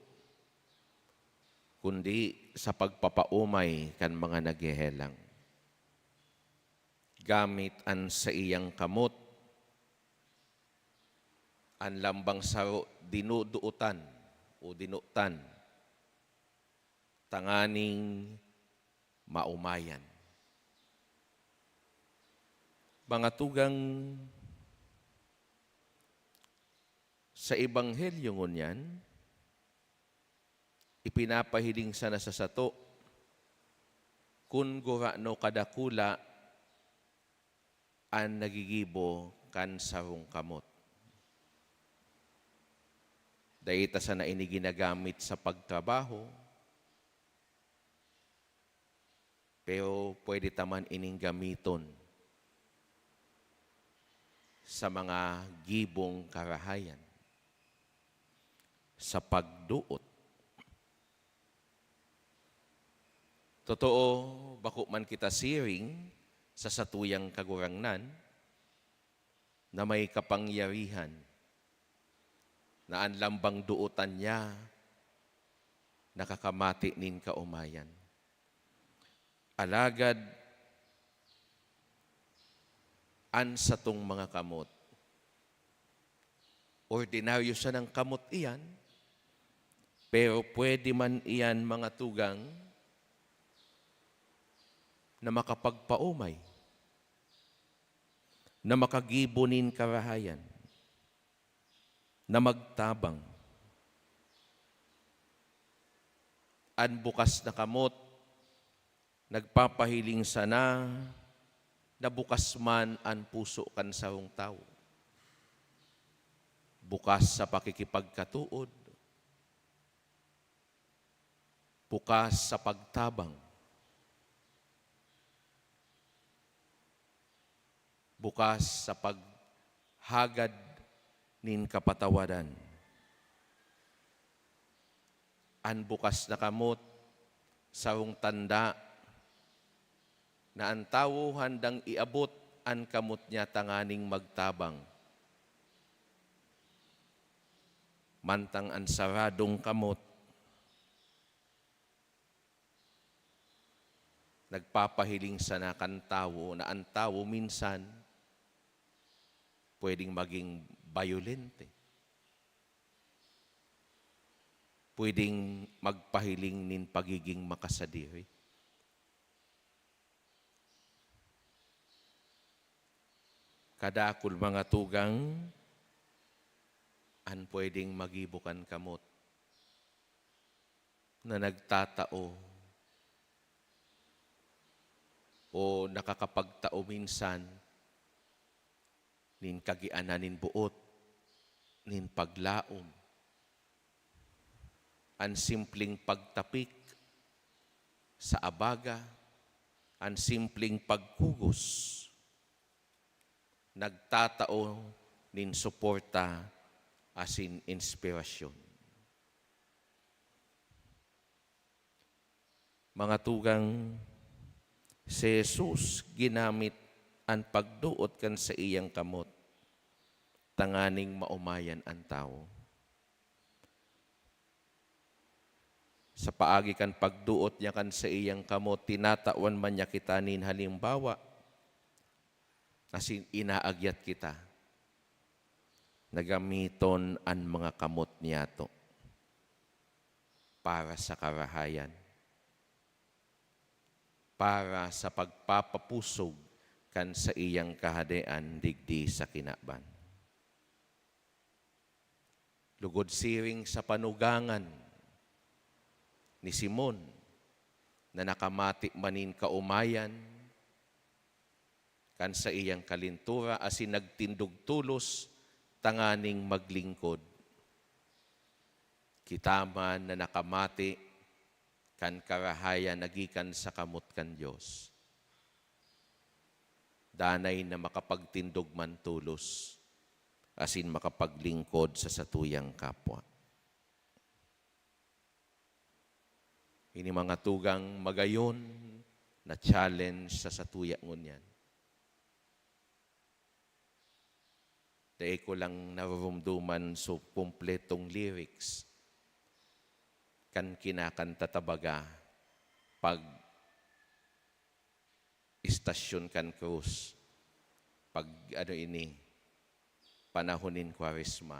kundi sa pagpapaumay kan mga naghehelang. Gamit an sa iyang kamot, an lambang saro dinuduutan o dinutan, tanganing maumayan. Mga tugang sa Ebanghelyo ngunyan, ipinapahiling sana sa sato, kun gurano kadakula an nagigibo kan sarong kamot. Dahita sana ini ginagamit sa pagtrabaho, pero pwede taman ining gamiton sa mga gibong karahayan, sa pagduot. Totoo, bako man kita siring sa satuyang kagurangnan na may kapangyarihan na ang lambang duutan niya nakakamati nin kaumayan. Alagad, an sa tong mga kamot, ordinaryo siya ng kamot iyan, pero pwede man iyan mga tugang na makapagpaumay, na makagibunin karahayan, na magtabang. An bukas na kamot, nagpapahiling sana na bukas man ang puso kan sarong tao. Bukas sa pakikipagkatuod, bukas sa pagtabang, bukas sa paghagad nin kapatawaran. An bukas na kamot, sarong tanda na ang tao handang iabot an kamot niya tanganing magtabang. Mantang ang saradong kamot, nagpapahiling sana kan tao na ang tao minsan pwedeng maging violente. Pwedeng magpahiling nin pagiging makasadiri. Kadakul mga tugang, an pwedeng magibukan kamot na nagtatao o nakakapagtao minsan nin kagianan nin buot, nin paglaom, an simpleng pagtapik sa abaga, an simpleng pagkugos, nagtatao nin suporta asin inspirasyon. Mga tugang, si Jesus ginamit ang pagduot kan sa iyang kamot, tanganing maumayan ang tao. Sa paagi kan pagduot niya kan sa iyang kamot, tinatawan man niya kita nin halimbawa, asin inaagyat kita, nagamiton ang mga kamot niya to para sa karahayan, para sa pagpapapusog kan sa iyang kahadean digdi sa kinaban. Lugod siring sa panugangan ni Simon na nakamati manin kaumayan kan sa iyang kalintura asin nagtindog tulos tanganing maglingkod. Kita man na nakamati kan karahayan nagikan sa kamot kan Diyos. Danay na makapagtindog man tulos asin makapaglingkod sa satuyang kapwa. Ini mga tugang magayon na challenge sa satuya ngunyan. Dahil ko lang narumduman so kumpletong lyrics kan kinakanta tabaga pag istasyon kan krus, pag panahonin Kwaresma.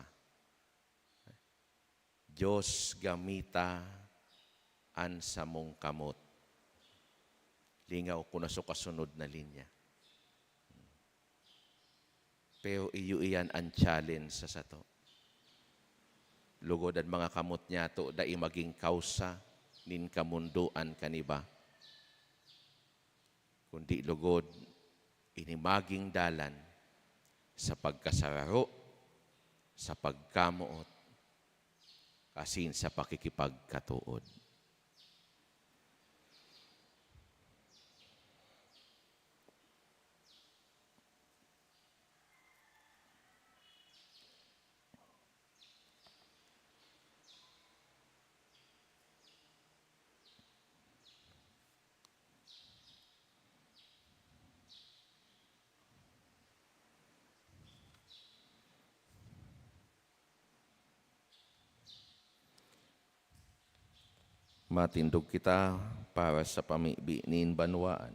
Diyos gamita an samong kamot. Lingaw ko na so kasunod na linya. Pero iyo iyan ang challenge sa sato. Lugod at mga kamot niya to, dai maging kausa, nin kamunduan kaniba. Kundi lugod, inimaging dalan sa pagkasararo, sa pagkamuot, asin sa pakikipagkatuod. Matindog kita para sa pamibi ni Banwaan.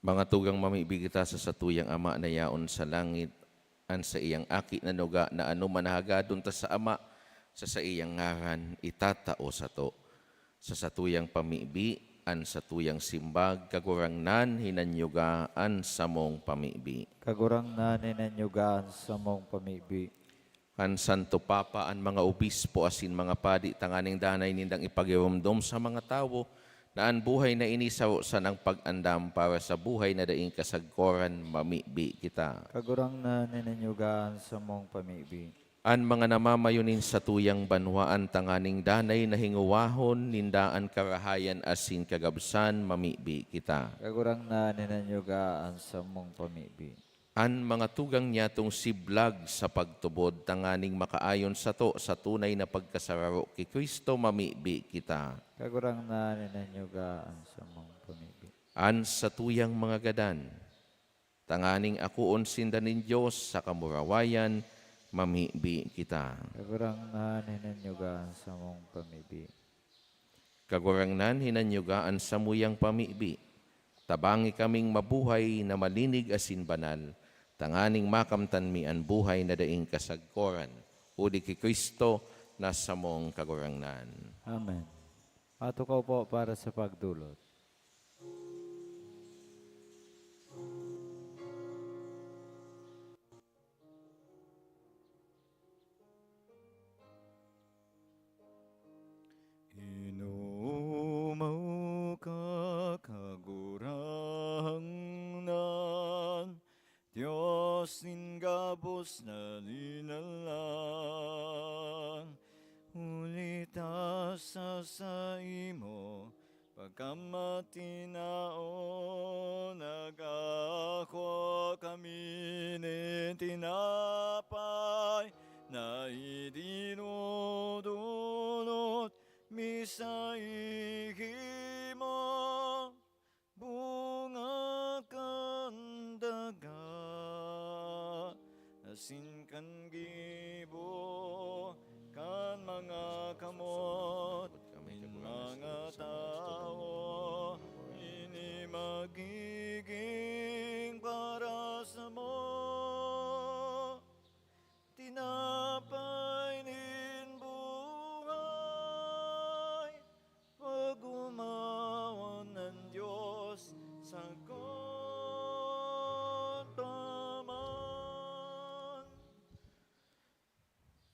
Mga tugang mamibi kita sa satuyang ama na yaon sa langit, an sa iyang aki na nuga na ano manahagadon ta sa ama, sa iyang ngaran itatao sa to. Sa satuyang pamibi, an satuyang simbag, kagurangnan hinanyugaan sa mong pamibi. Kagurangnan hinanyugaan sa mong pamibi. An Santo Papa, an mga obispo asin mga padi, tanganing danay nindang ipagirumdom sa mga tawo, na ang buhay na inisaw sa ng pag-andam para sa buhay na daing kasagkoran mamibi kita. Kagurangnan hinanyugaan sa mong pamibi. An mga namamayunin sa tuyang banwaan tanganing danay na hinguwahon, nindaan karahayan asin kagabsan, mamibi kita. Kagurangnan hinanyugaan sa mong pamibi. An mga tugang niya tong siblag sa pagtubod, tanganing makaayon sa to sa tunay na pagkasararo ki Kristo, mamibi kita. Kagurangnan hinanyugaan sa mong pamibi. An sa tuyang mga gadan, tanganing akuon sindanin Diyos sa kamurawayan, mamibi kita. Kagurangnan hinanyugaan sa mong pamibi. Kagurangnan hinanyugaan sa muyang pamibi. Tabangi kaming mabuhay na malinig asin banal, tanganing makamtan mi ang buhay na daing kasagkoran. Udi ki Kristo na sa mong kagurangnan. Amen. Matukaw po para sa pagdulot. Inumaw ka kagurangnan, Diyos nin gabos na linalang, ulita sa imo, pagkamatinao, nagako kami ni tinapay, na idinudunot misa ihimo, bunga kandaga, asin kan gibo, kan mga kamot, mga tao, ini magiging para sa mo. Tinapay nin buhay, pag-umawan ng Diyos sa kontaman.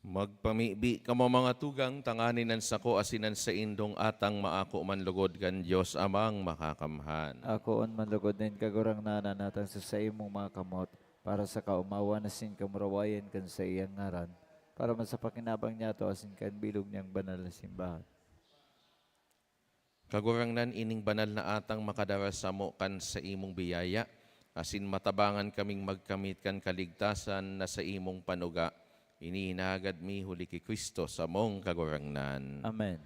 Magpamibi kamo mga tugang, tanganin ang sako asinan sa indong atang maako man lugod kan Diyos amang makakamhan. Ako on manlugod din kagurangnan natang sa imong mga kamot, para sa kaumawa na sin kamurawayan kan sa iyang ngaran, para masapakinabang niya to asin kan bilog niyang banal na simbahan. Kagurangnan ining banal na atang makadara sa mo kan sa imong biyaya, asin matabangan kaming magkamit kan kaligtasan na sa imong panuga, Ininagad mi huli ki Kristo sa mong kagurangnan. Amen.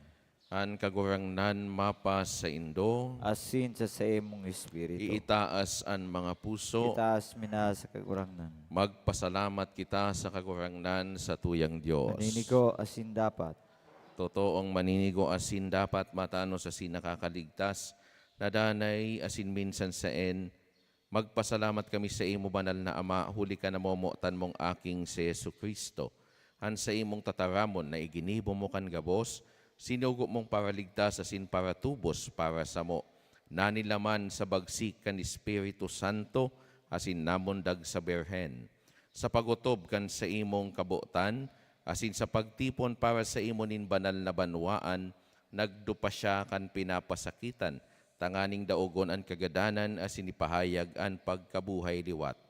An kagurangnan mapas sa Indo, Asin sa imong espiritu. iitaas an mga puso, Itaas mina sa kagurangnan. magpasalamat kita sa kagurangnan sa tuyang Diyos. Maninigo asin dapat. Totoong maninigo asin dapat matano sa sinakakaligtas, nadanay asin minsan sa magpasalamat kami sa imo banal na Ama, huli ka na momotan mong aking si Yesu Kristo. Han sa imong tataramon na iginibo mo kan gabos, sinugo mong paraligtas asin para tubos para sa mo. Nanilaman sa bagsik kan Espiritu Santo, asin namundag sa berhen. Sa pagutob kan sa imong kabutan, asin sa pagtipon para sa imo nin banal na banwaan, nagdupa siya kan pinapasakitan, tanganing daugon an kagadanan asin ipahayag an pagkabuhay liwat.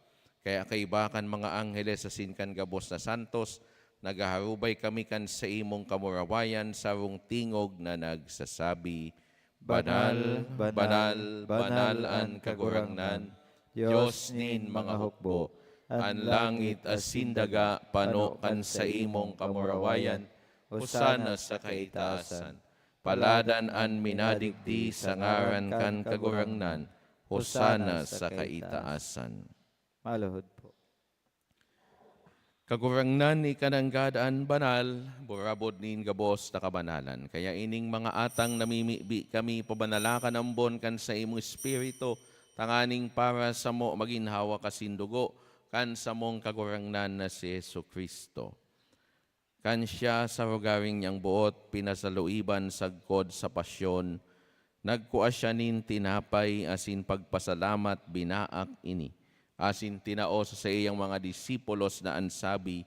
Kaya kaibakan mga angheles asin kan gabos na santos, nagaharubay kami kan sa imong kamurawayan sarong tingog na nagsasabi, Banal, banal, banal an kagurangnan, Diyos nin mga hukbo, an langit asin daga pano kan sa imong kamurawayan, husana sa kaitaasan. Paladan an minadigdi sa ngaran kan kagurangnan, husana sa kaitaasan. Maluhod po. Kagurangnan ni kananggadaan banal, burabod nin gabos na kabanalan. Kaya ining mga atang namimibi kami pabanalakan ang bon kan sa imong espiritu, tanganing para sa mo maginhawa kasindugo, kan sa mong kagurangnan na si Yesu Kristo. Kan siya sa rugaring niyang buot, pinasaluiban sagkod sa pasyon, nagkuha siya nin tinapay asin pagpasalamat binaak ini. Asin tinao sa iyang mga disipulos na ansabi,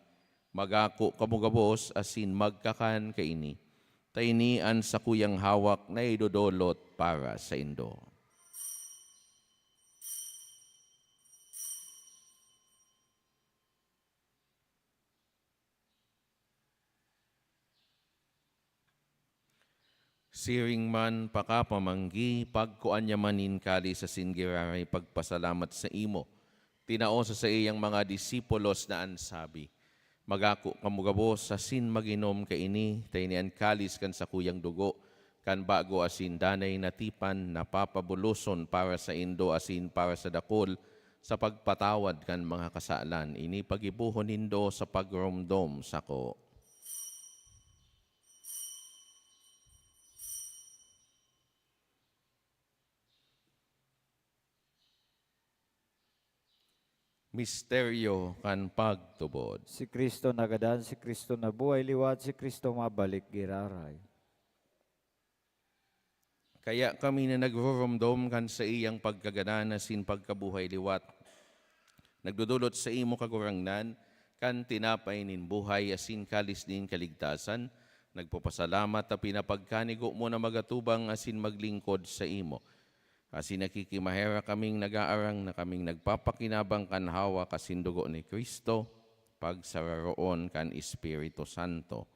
magako kamugabos asin magkakan kaini. Tainian sa kuyang hawak na idodolot para sa Indo. Siring man pakapamanggi, pagkuan niya manin kali sa singiraray pagpasalamat sa imo. Tinao sa iyang mga disipulos na ansabi, magako kamugabos asin maginom kaini, tainian kalis kan sa kuyang dugo, kan bago asin danay natipan napapabuluson para sa Indo asin para sa dakol, sa pagpatawad kan mga kasalan, ini pagibuhon nindo sa pagromdom sako. Misteryo kan pagtubod. Si Kristo nagadan, si Kristo nabuhay liwat, si Kristo mabalik giraray. Kaya kami na nagrurumdom kan sa iyang pagkagana sin pagkabuhay liwat. Nagdudulot sa imo kagurangnan, kan tinapay nin buhay asin kalis nin kaligtasan, nagpapasalamat at pinapagkanigo mo na magatubang asin maglingkod sa imo. Asin nakikimahera kaming nag-aarang na kaming nagpapakinabang kan hawa kasindugo ni Kristo, pagsararoon kan Espiritu Santo.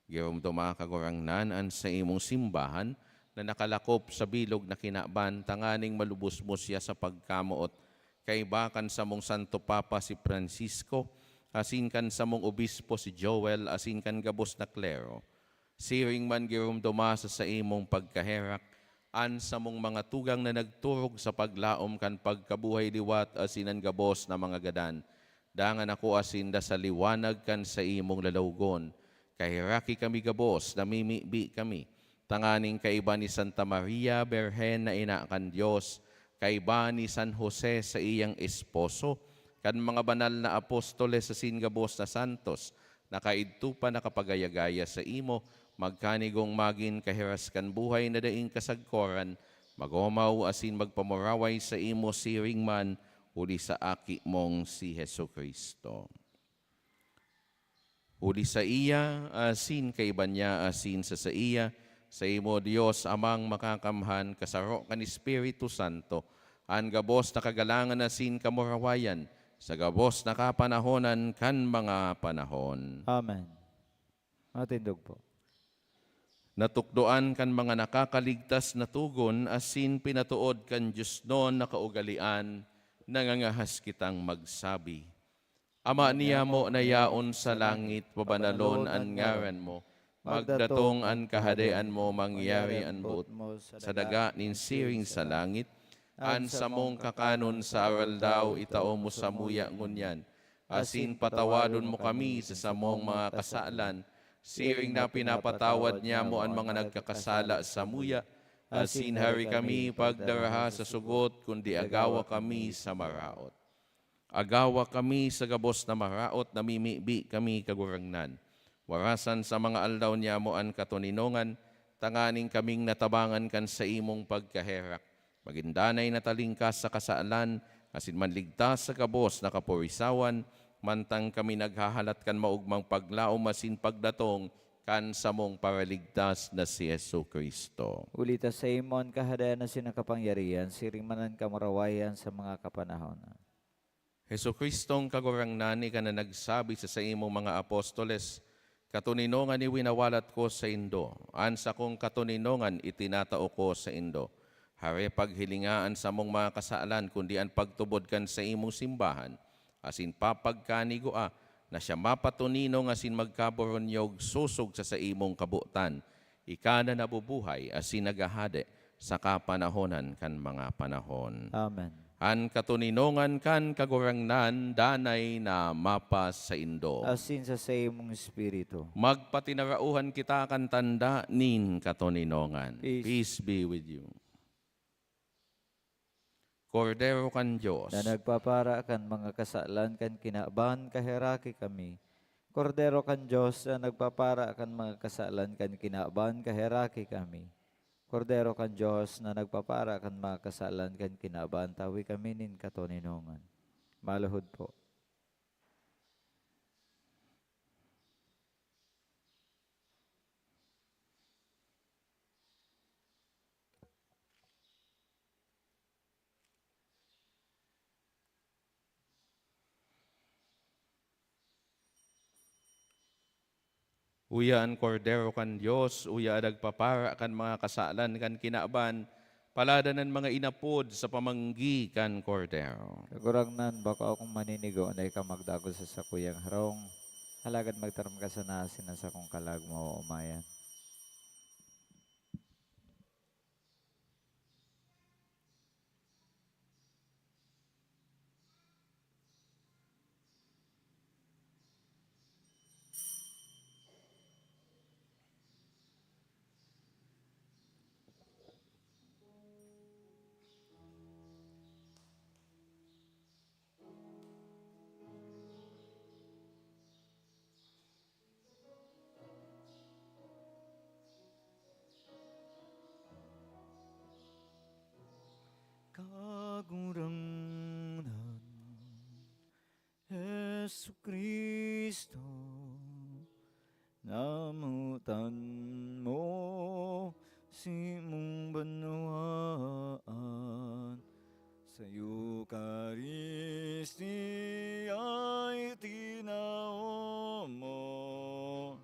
Girumduma kagurangnan an sa imong simbahan, na nakalakop sa bilog na kinaban, tanganing malubos mo siya sa pagkamuot, kaibakan sa mong Santo Papa si Francisco, asin kan sa mong obispo si Joel, asin kan gabos na klero. Siring man girumduma sa imong pagkaherak, an sa mong mga tugang na nagturog sa paglaom kan pagkabuhay liwat asinan gabos na mga gadan. Dangan ako asinda sa liwanag kan sa imong lalawgon. Kahiraki kami gabos, namimibi kami. Tanganing kaiba ni Santa Maria, Berhen na ina kan Diyos, kaiba ni San Jose sa iyang esposo, kan mga banal na apostoles sa singabos na santos, nakaidto pa nakapagayagaya sa imo, magkanigong magin kahiraskan buhay na daing kasagkoran, magomaw asin magpamuraway sa imo siring man, uli sa aki mong si Hesu Kristo. Uli sa iya, asin kaiba niya, asin sa iya, sa imo Diyos amang makakamhan, kasaro kan Espiritu Santo, an gabos na kagalangan asin kamurawayan, sa gabos na kapanahonan kan mga panahon. Amen. Matindog po. Natukdoan kan mga nakakaligtas na tugon, asin pinatuod kan Diyos noon na kaugalian, nangangahas kitang magsabi, Ama niya mo na yaon sa langit, pabanalon an ngaran mo. Magdatong an kahadean mo, mangyari an buot mo sa daga nin siring sa langit. An samong kakanon sa aral daw, itao mo sa muya ngunyan. Asin patawadon mo kami sa samong mga kasalan, siring na pinapatawad niya mo ang mga nagkakasala sa muya. Asin hari kami pagdaraha sa sugot, kundi agawa kami sa maraot. Agawa kami sa gabos na maraot, namimibi kami kagurangnan. Warasan sa mga aldaw niya mo an katuninongan, tanganing kaming natabangan kan sa imong pagkaherak. Magindanay na talingkas sa kasaalan, asin manligtas sa gabos na kapurisawan, mantang kami naghahalat kan maugmang paglaom asin pagdatong kan samong paraligtas na si Yesu Kristo. Ulita sa imon kahadean na sinakapangyarihan, siring manan kamarawayan sa mga kapanahon. Heso Kristong kagurangnan ka na nagsabi sa imong mga apostoles, katuninongan ni winawalat ko sa indo, ansa kong katuninongan itinatao ko sa indo. Hare paghilingaan sa mong mga kasaalan, kundi ang pagtubod kan sa imong simbahan, asin papagkanigoa, na siya mapatuninong asin magkaboronyog susog sa imong kabutan, ika na nabubuhay asin nagahade sa kapanahonan kan mga panahon. Amen. An katuninongan kan kagurangnan, danay na mapas sa indo. Asin sa imong espiritu. Magpatinarauhan kita kan tanda nin katuninongan. Peace. Peace be with you. Kordero kan Diyos, Na nagpapara kan mga kasalan kan kinaban kaheraki kami. Kordero kan Diyos na nagpapara kan mga kasalan kan kinaban kaheraki kami. Kordero kan Diyos na nagpapara kan mga kasalan kan kinaban tawi kami nin katuninongan. Maluhod po. uya an kordero kan Diyos, uya nagpapara kan mga kasalan kan kinaban, paladanan mga inapod sa pamanggi kan kordero. Kagurangnan bako akong maninigo na ka magdagol sa sakuyang harong. Halagad magtaram ka sa nasin na sa kong kalag mo umayan. Kagurangnan, Yesu Kristo, namutan mo si mong banawaan sa Eucharistia ay tinao mo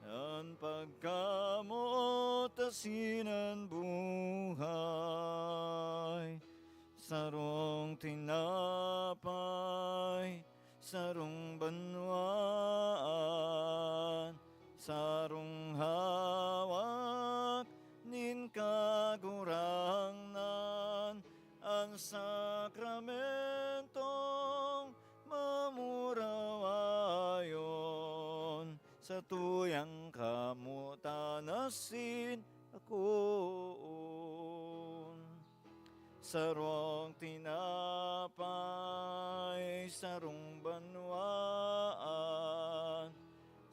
ang pagkamot asinan buhay. Sarong tinapay, sarong banwaan, sarong hawak, nin kagurangnan, ang sakramentong mamurawayon, sa tuyang kamutanasin ako. Sarong tinapay, sarong banwaan,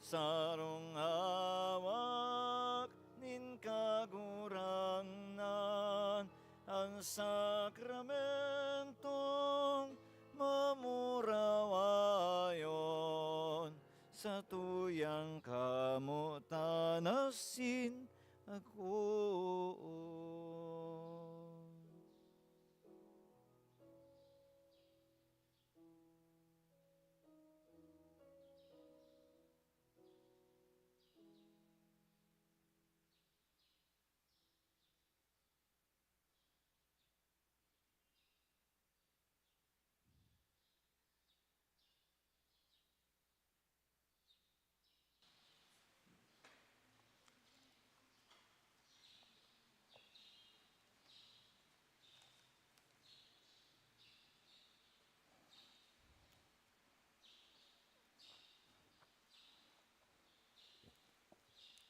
sarong hawak, nin kagurangnan, ang sakramentong mamurawayon, sa tuyang kamutanasin ako.